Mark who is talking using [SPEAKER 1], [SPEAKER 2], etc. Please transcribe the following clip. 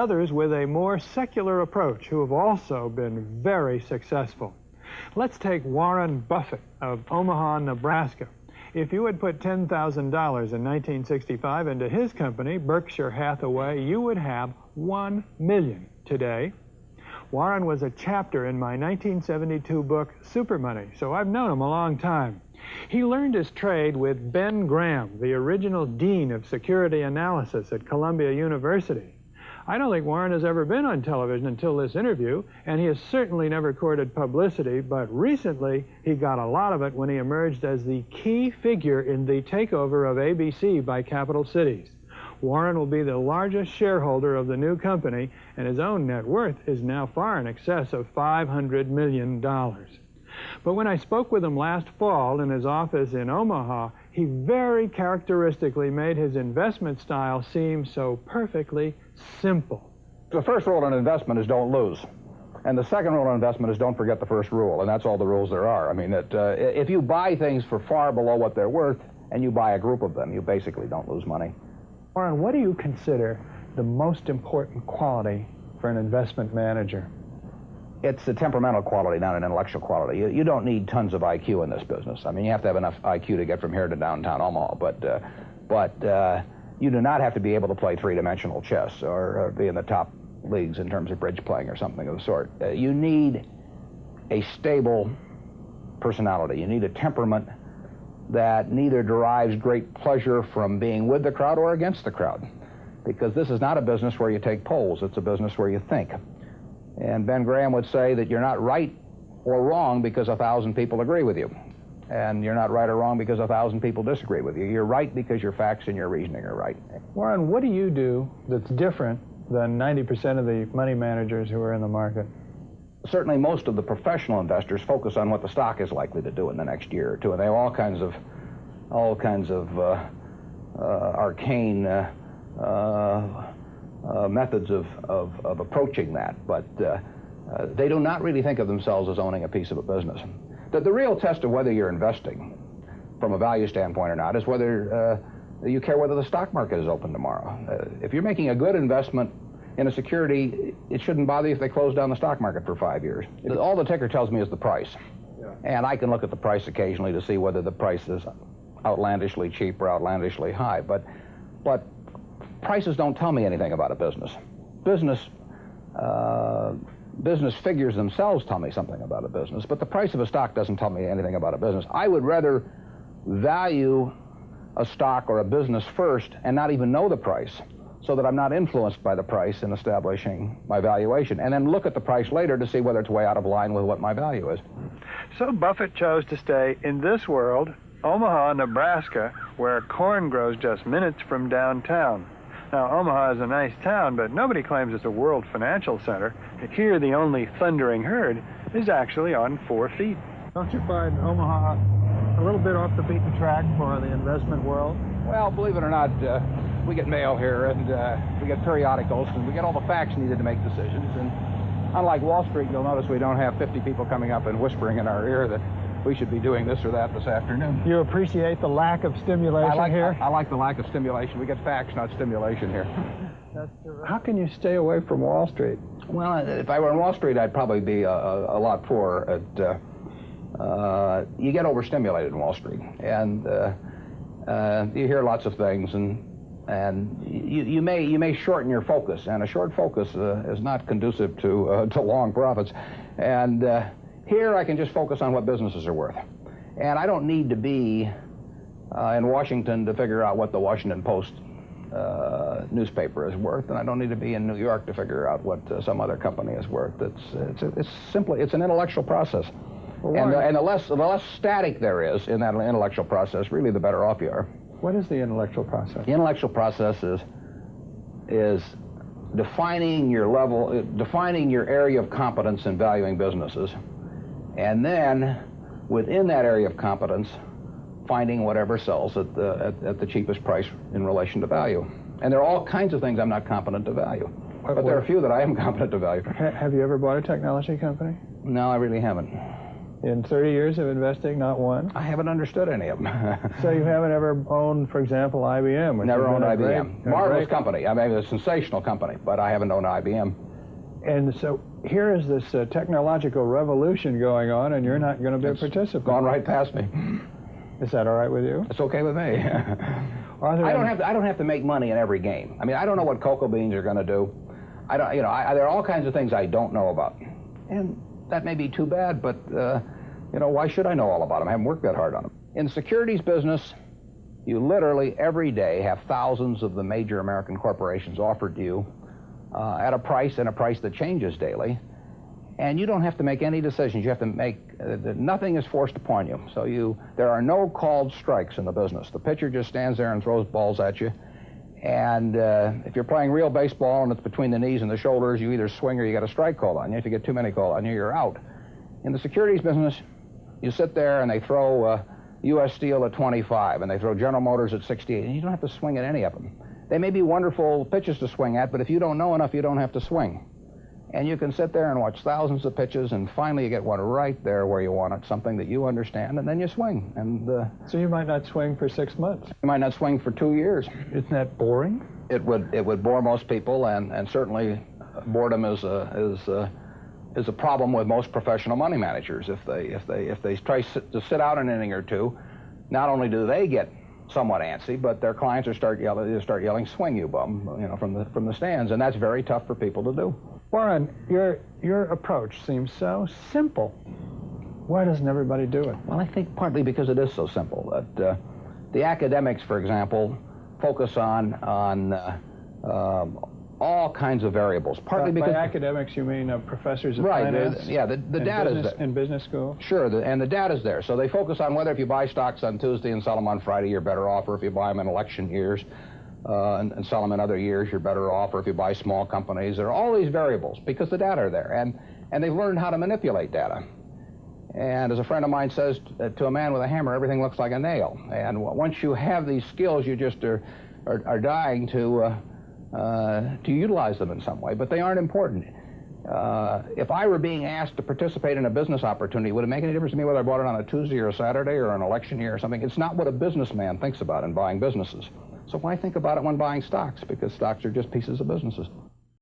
[SPEAKER 1] others with a more secular approach who have also been very successful. Let's take Warren Buffett of Omaha, Nebraska. If you had put $10,000 in 1965 into his company, Berkshire Hathaway, you would have $1 million today. Warren was a chapter in my 1972 book, Super Money, so I've known him a long time. He learned his trade with Ben Graham, the original dean of security analysis at Columbia University. I don't think Warren has ever been on television until this interview, and he has certainly never courted publicity, but recently he got a lot of it when he emerged as the key figure in the takeover of ABC by Capital Cities. Warren will be the largest shareholder of the new company, and his own net worth is now far in excess of $500 million. But when I spoke with him last fall in his office in Omaha, he very characteristically made his investment style seem so perfectly simple.
[SPEAKER 2] The first rule in investment is don't lose. And the second rule in investment is don't forget the first rule, and that's all the rules there are. I mean, if you buy things for far below what they're worth and you buy a group of them, you basically don't lose money.
[SPEAKER 1] Warren, what do you consider the most important quality for an investment manager?
[SPEAKER 2] It's a temperamental quality, not an intellectual quality. You don't need tons of IQ in this business. I mean, you have to have enough IQ to get from here to downtown Omaha, but you do not have to be able to play three-dimensional chess or be in the top leagues in terms of bridge playing or something of the sort. You need a stable personality. You need a temperament that neither derives great pleasure from being with the crowd or against the crowd, because this is not a business where you take polls. It's a business where you think. And Ben Graham would say that you're not right or wrong because 1,000 people agree with you. And you're not right or wrong because 1,000 people disagree with you. You're right because your facts and your reasoning are right.
[SPEAKER 1] Warren, what do you do that's different than 90% of the money managers who are in the market?
[SPEAKER 2] Certainly most of the professional investors focus on what the stock is likely to do in the next year or two, and they have all kinds of arcane methods of approaching that, but they do not really think of themselves as owning a piece of a business. The real test of whether you're investing from a value standpoint or not is whether you care whether the stock market is open tomorrow. If you're making a good investment in a security, it shouldn't bother you if they close down the stock market for 5 years. All the ticker tells me is the price. Yeah. And I can look at the price occasionally to see whether the price is outlandishly cheap or outlandishly high, but prices don't tell me anything about a business. Business figures themselves tell me something about a business, but the price of a stock doesn't tell me anything about a business. I would rather value a stock or a business first and not even know the price, so that I'm not influenced by the price in establishing my valuation, and then look at the price later to see whether it's way out of line with what my value is.
[SPEAKER 1] So Buffett chose to stay in this world, Omaha, Nebraska, where corn grows just minutes from downtown. Now, Omaha is a nice town, but nobody claims it's a world financial center. Here, the only thundering herd is actually on 4 feet. Don't you find Omaha a little bit off the beaten track for the investment world?
[SPEAKER 2] Well, believe it or not, we get mail here, and we get periodicals, and we get all the facts needed to make decisions. And unlike Wall Street, you'll notice we don't have 50 people coming up and whispering in our ear that we should be doing this or that this afternoon.
[SPEAKER 1] You appreciate the lack of stimulation here?
[SPEAKER 2] I like the lack of stimulation. We get facts, not stimulation here.
[SPEAKER 1] How can you stay away from Wall Street?
[SPEAKER 2] Well, if I were on Wall Street, I'd probably be a lot poorer. You get overstimulated in Wall Street, and you hear lots of things, and you may shorten your focus, and a short focus is not conducive to long profits. And here I can just focus on what businesses are worth, and I don't need to be in Washington to figure out what the Washington Post newspaper is worth, and I don't need to be in New York to figure out what some other company is worth. It's an intellectual process. And the less static there is in that intellectual process, really the better off you are.
[SPEAKER 1] What is the intellectual process?
[SPEAKER 2] The intellectual process is defining your area of competence in valuing businesses, and then within that area of competence, finding whatever sells at the cheapest price in relation to value. And there are all kinds of things I'm not competent to value, but there are a few that I am competent to value.
[SPEAKER 1] Have you ever bought a technology company?
[SPEAKER 2] No, I really haven't.
[SPEAKER 1] In 30 years of investing, not one?
[SPEAKER 2] I haven't understood any of them.
[SPEAKER 1] So you haven't ever owned, for example, IBM? Which
[SPEAKER 2] Never owned IBM. Marvelous company. I mean, a sensational company, but I haven't owned IBM.
[SPEAKER 1] And so here is this technological revolution going on, and you're not going to be a participant.
[SPEAKER 2] Gone right past me.
[SPEAKER 1] Is that all right with you?
[SPEAKER 2] It's okay with me. I don't have to make money in every game. I mean, I don't know what cocoa beans are going to do. I don't. You know, there are all kinds of things I don't know about, and that may be too bad. But you know, why should I know all about them? I haven't worked that hard on them. In the securities business, you literally every day have thousands of the major American corporations offered to you at a price that changes daily, and you don't have to make any decisions. You have to make nothing is forced upon you. So there are no called strikes in the business. The pitcher just stands there and throws balls at you. And if you're playing real baseball and it's between the knees and the shoulders, you either swing or you get a strike called on you. If you get too many called on you, you're out. In the securities business, you sit there and they throw U.S. Steel at 25 and they throw General Motors at 68, and you don't have to swing at any of them. They may be wonderful pitches to swing at, but if you don't know enough, you don't have to swing. And you can sit there and watch thousands of pitches, and finally you get one right there where you want it, something that you understand, and then you swing. And
[SPEAKER 1] so you might not swing for 6 months.
[SPEAKER 2] You might not swing for 2 years.
[SPEAKER 1] Isn't that boring?
[SPEAKER 2] It would bore most people, and certainly boredom is a problem with most professional money managers. If they try to sit out an inning or two, not only do they get somewhat antsy, but their clients start yelling, "Swing, you bum!" You know, from the stands, and that's very tough for people to do.
[SPEAKER 1] Warren, your approach seems so simple. Why doesn't everybody do it?
[SPEAKER 2] Well, I think partly because it is so simple. That the academics, for example, focus on all kinds of variables. Partly because
[SPEAKER 1] by academics you mean professors of
[SPEAKER 2] right,
[SPEAKER 1] finance?
[SPEAKER 2] Yeah, the data's there.
[SPEAKER 1] In business school?
[SPEAKER 2] Sure, and the data's there. So they focus on whether if you buy stocks on Tuesday and sell them on Friday, you're better off, or if you buy them in election years and sell them in other years, you're better off, or if you buy small companies. There are all these variables because the data are there, and they've learned how to manipulate data. And as a friend of mine says, to a man with a hammer, everything looks like a nail. And once you have these skills, you just are dying to utilize them in some way, but they aren't important. If I were being asked to participate in a business opportunity, would it make any difference to me whether I bought it on a Tuesday or a Saturday or an election year or something? It's not what a businessman thinks about in buying businesses. So why think about it when buying stocks? Because stocks are just pieces of businesses.